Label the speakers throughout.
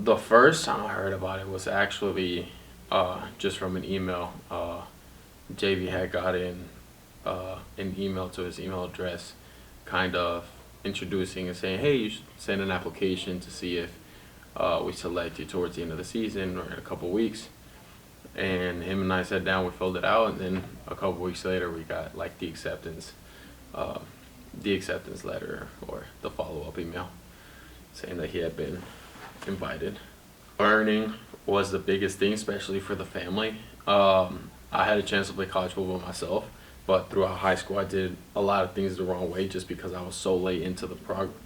Speaker 1: The first time I heard about it was actually just from an email. JV had gotten an email to his email address, kind of introducing and saying, "Hey, you should send an application to see if we select you towards the end of the season or in a couple weeks." And him and I sat down, we filled it out, and then a couple weeks later, we got like uh, the acceptance letter or the follow up email saying that he had been invited. Learning was the biggest thing, especially for the family. I had a chance to play college football myself, but throughout high school, I did a lot of things the wrong way just because I was so late into the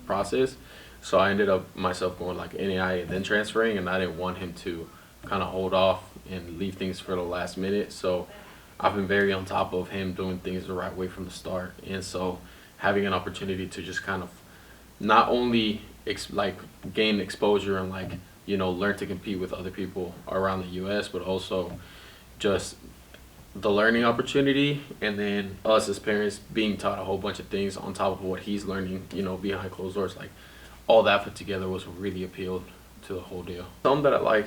Speaker 1: process. So I ended up myself going like NAI and then transferring, and I didn't want him to kind of hold off and leave things for the last minute. So I've been very on top of him doing things the right way from the start, and so having an opportunity to just kind of not only like gain exposure and like learn to compete with other people around the U.S., but also just the learning opportunity, and then us as parents being taught a whole bunch of things on top of what he's learning, behind closed doors. Like all that put together was really appealed to the whole deal. Something that I like,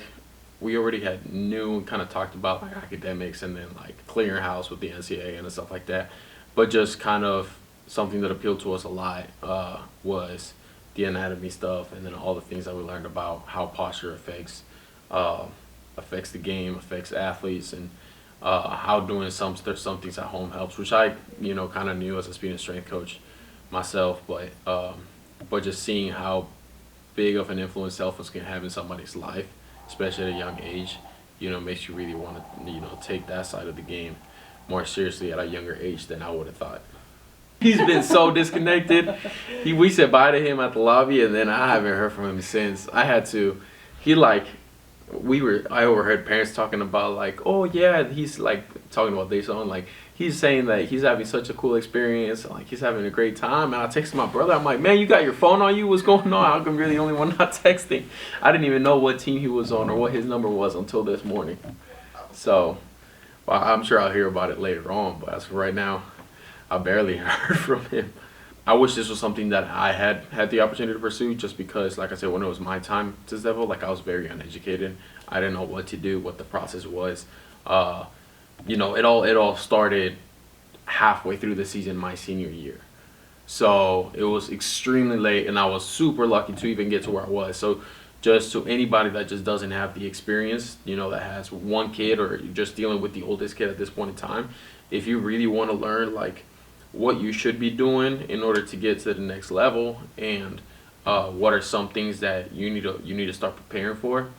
Speaker 1: we already had knew and kind of talked about like academics and then like clearing house with the NCAA and stuff like that, but just kind of something that appealed to us a lot was the anatomy stuff, and then all the things that we learned about how posture uh, affects the game, affects athletes, and how doing some things at home helps, which I kind of knew as a speed and strength coach myself, but just seeing how big of an influence self can have in somebody's life, especially at a young age, makes you really want to take that side of the game more seriously at a younger age than I would have thought. He's been so disconnected. We said bye to him at the lobby, and then I haven't heard from him since. I had to. He like I overheard parents talking about like, oh yeah, he's like talking about their son, like he's saying that he's having such a cool experience, like he's having a great time. And I texted my brother. I'm like, man, you got your phone on you? What's going on? How come you're the only one not texting? I didn't even know what team he was on or what his number was until this morning. So, well, I'm sure I'll hear about it later on. But as for right now, I barely heard from him. I wish this was something that I had the opportunity to pursue, just because, like I said, when it was my time to step up, like I was very uneducated. I didn't know what to do, what the process was. It all started halfway through the season my senior year. So it was extremely late, and I was super lucky to even get to where I was. So just to anybody that just doesn't have the experience, that has one kid or just dealing with the oldest kid at this point in time, if you really want to learn like what you should be doing in order to get to the next level, and what are some things that you need to start preparing for.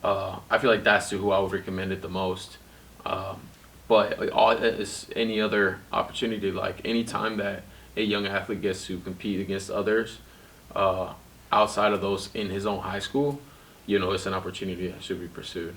Speaker 1: I feel like that's who I would recommend it the most. But all is any other opportunity, like any time that a young athlete gets to compete against others uh, outside of those in his own high school, it's an opportunity that should be pursued.